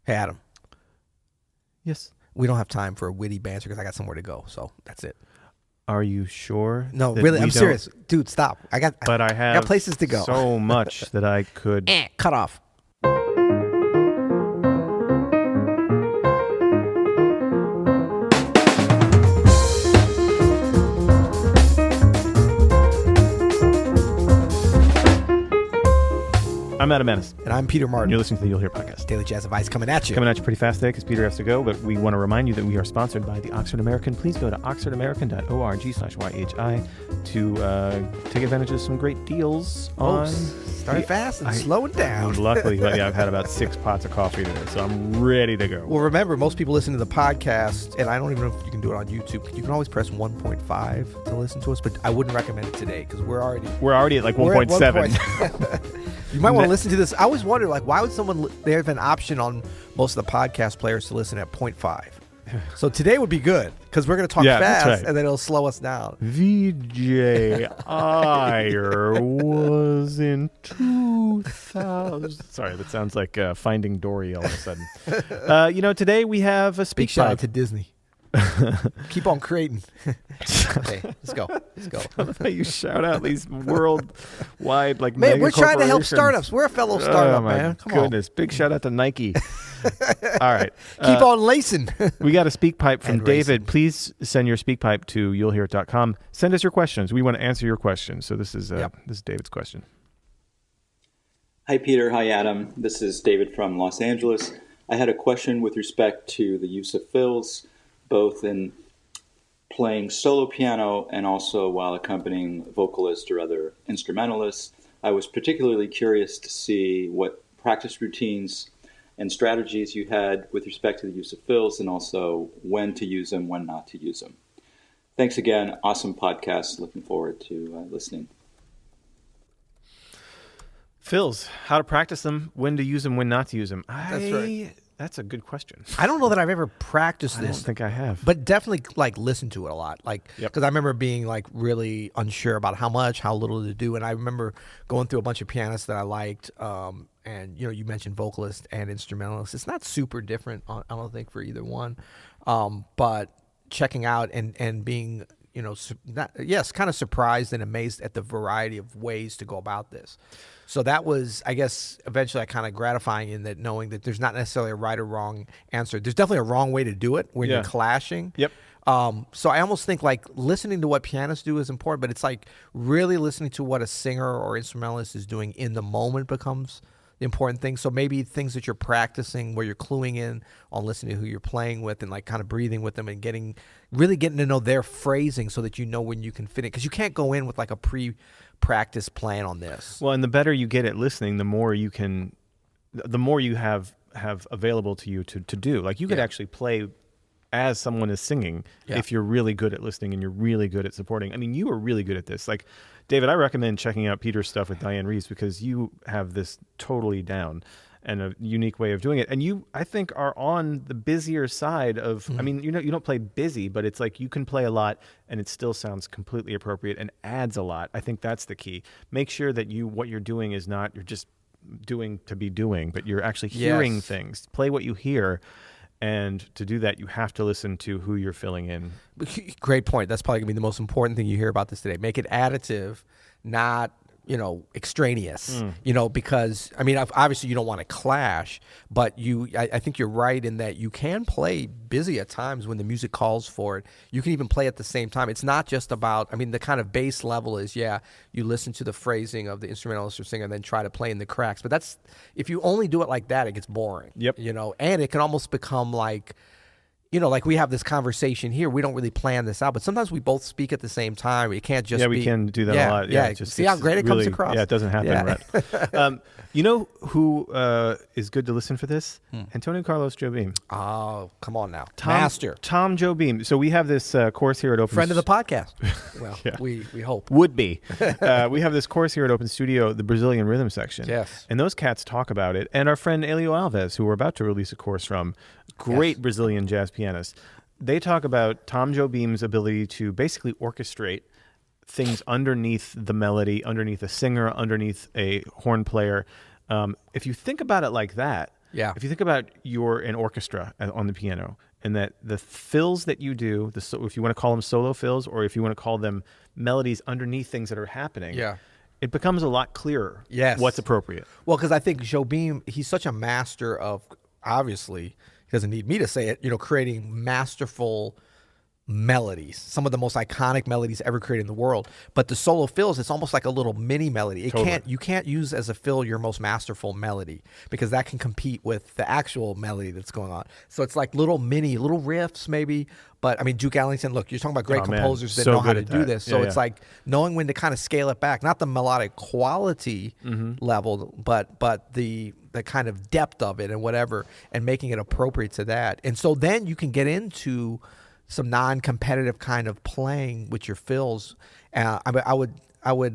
Hey, Adam. Yes. We don't have time for a witty banter because I got somewhere to go. So that's it. Are you sure? No, really, I'm serious. Dude, stop. I got places to go. So much that I could. Cut off. I'm Adam Maness. And I'm Peter Martin. And you're listening to the You'll Hear podcast. Daily Jazz Advice coming at you. Coming at you pretty fast today because Peter has to go, but we want to remind you that we are sponsored by the Oxford American. Please go to oxfordamerican.org/YHI to take advantage of some great deals on... Started fast and slowing down. Luckily, I've had about 6 pots of coffee today, so I'm ready to go. Well, remember, most people listen to the podcast, and I don't even know if you can do it on YouTube. You can always press 1.5 to listen to us, but I wouldn't recommend it today because we're already at like 1.7. You might want to listen to this. I always wonder, why would someone... They have an option on most of the podcast players to listen at 0.5. So today would be good because we're going to talk fast, right, and then it'll slow us down. VJ Iyer was in 2000. Sorry, that sounds like Finding Dory all of a sudden. Today we have a speak Big shout out to Disney. Keep on creating. Okay, let's go. I love how you shout out these worldwide man, we're trying to help startups. We're a fellow startup, man. Come on. Big shout out to Nike. All right. Keep on lacing. We got a speak pipe from David. Please send your speak pipe to you'llhear.com. Send us your questions. We want to answer your questions. So this is David's question. Hi, Peter. Hi, Adam. This is David from Los Angeles. I had a question with respect to the use of fills, both in playing solo piano and also while accompanying vocalists or other instrumentalists. I was particularly curious to see what practice routines and strategies you had with respect to the use of fills and also when to use them, when not to use them. Thanks again. Awesome podcast. Looking forward to listening. Fills, how to practice them, when to use them, when not to use them. That's right. That's a good question. I don't know that I've ever practiced this. I don't think I have. But definitely listened to it a lot. Because I remember being really unsure about how much, how little to do. And I remember going through a bunch of pianists that I liked. And you mentioned vocalist and instrumentalist. It's not super different, I don't think, for either one. But checking out and being, kind of surprised and amazed at the variety of ways to go about this. So that was, I guess, eventually kind of gratifying in that knowing that there's not necessarily a right or wrong answer. There's definitely a wrong way to do it when you're clashing. Yep. So I almost think listening to what pianists do is important, but it's really listening to what a singer or instrumentalist is doing in the moment becomes the important thing. So maybe things that you're practicing where you're cluing in on listening to who you're playing with and kind of breathing with them and really getting to know their phrasing so that you know when you can fit it. Because you can't go in with a pre-practice plan on this. Well, and the better you get at listening, the more you have available to you to do. You could actually play as someone is singing if you're really good at listening and you're really good at supporting. I mean, you are really good at this. David, I recommend checking out Peter's stuff with Diane Reeves because you have this totally down and a unique way of doing it. And you, I think, are on the busier side of, I mean, you don't play busy, but it's you can play a lot and it still sounds completely appropriate and adds a lot. I think that's the key. Make sure that what you're doing is not, you're just doing to be doing, but you're actually hearing things. Play what you hear. And to do that, you have to listen to who you're filling in. Great point. That's probably going to be the most important thing you hear about this today. Make it additive, not extraneous, because, I mean, obviously you don't want to clash, but I think you're right in that you can play busy at times when the music calls for it. You can even play at the same time. It's not just about, I mean, the kind of base level is, you listen to the phrasing of the instrumentalist or singer and then try to play in the cracks. But that's, if you only do it like that, it gets boring. Yep. And it can almost become we have this conversation here. We don't really plan this out, but sometimes we both speak at the same time. It can't just be... we can do that a lot. Yeah, see how great it comes across? Yeah, it doesn't happen, right? You know who is good to listen for this? Antonio Carlos Jobim. Oh, come on now. Master. Tom Jobim. So we have this course here at Open... Friend of the podcast. Well, we hope. Would be. We have this course here at Open Studio, the Brazilian Rhythm section. Yes. And those cats talk about it. And our friend Elio Alves, who we're about to release a course from, great Brazilian jazz pianist. They talk about Tom Jobim's ability to basically orchestrate things underneath the melody, underneath a singer, underneath a horn player. If you think about it like that, Yeah. If you think about an orchestra on the piano, and that the fills that you do, if you want to call them solo fills, or if you want to call them melodies underneath things that are happening, it becomes a lot clearer what's appropriate. Well, because I think Jobim, he's such a master of, obviously, he doesn't need me to say it, creating masterful melodies, some of the most iconic melodies ever created in the world. But the solo fills, it's almost like a little mini melody. You can't use as a fill your most masterful melody, because that can compete with the actual melody that's going on. So it's like little riffs maybe. But I mean, Duke Ellington, look, you're talking about great composers that know how to do this. So it's like knowing when to kind of scale it back, not the melodic quality level, but the kind of depth of it and whatever, and making it appropriate to that. And so then you can get into some non-competitive kind of playing with your fills. I would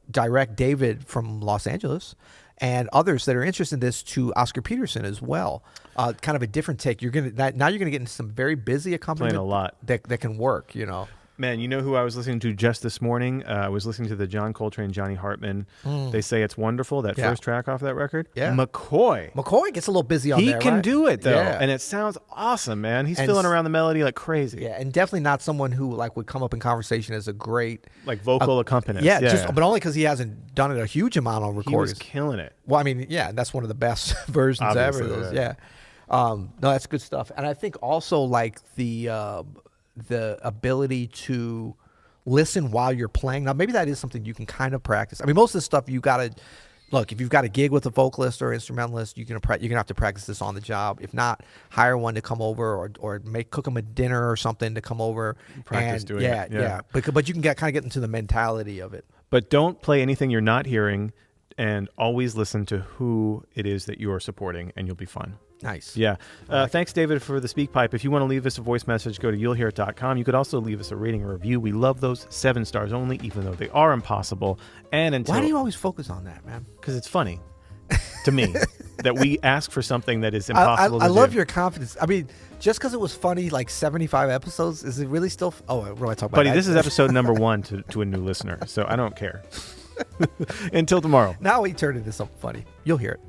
direct David from Los Angeles and others that are interested in this to Oscar Peterson as well. Kind of a different take. Now you're gonna get into some very busy accompaniment playing a lot that can work. Man, you know who I was listening to just this morning? I was listening to the John Coltrane, Johnny Hartman. They Say It's Wonderful, that first track off that record. Yeah. McCoy gets a little busy on there, He can right? do it, though. And it sounds awesome, man. He's filling around the melody like crazy. Yeah, and definitely not someone who would come up in conversation as a great vocal accompanist. But only because he hasn't done it a huge amount on recordings. He was killing it. Well, I mean, that's one of the best versions Obviously, ever. No, that's good stuff. And I think also the ability to listen while you're playing. Now, maybe that is something you can kind of practice. I mean, most of the stuff you got to look. If you've got a gig with a vocalist or instrumentalist, you're gonna have to practice this on the job. If not, hire one to come over, or cook them a dinner or something to come over. Practice doing it. Yeah. But you can kind of get into the mentality of it. But don't play anything you're not hearing, and always listen to who it is that you are supporting, and you'll be fine. Nice. Yeah. Thanks, David, for the speak pipe. If you want to leave us a voice message, go to you'llhearit.com. You could also leave us a rating or review. We love those 7 stars only, even though they are impossible. And why do you always focus on that, man? Because it's funny to me that we ask for something that is impossible to do. I love your confidence. I mean, just because it was funny, 75 episodes, is it really still? What do I talk about? Buddy, this is episode number 1 to a new listener, so I don't care. Until tomorrow. Now we turn into something funny. You'll hear it.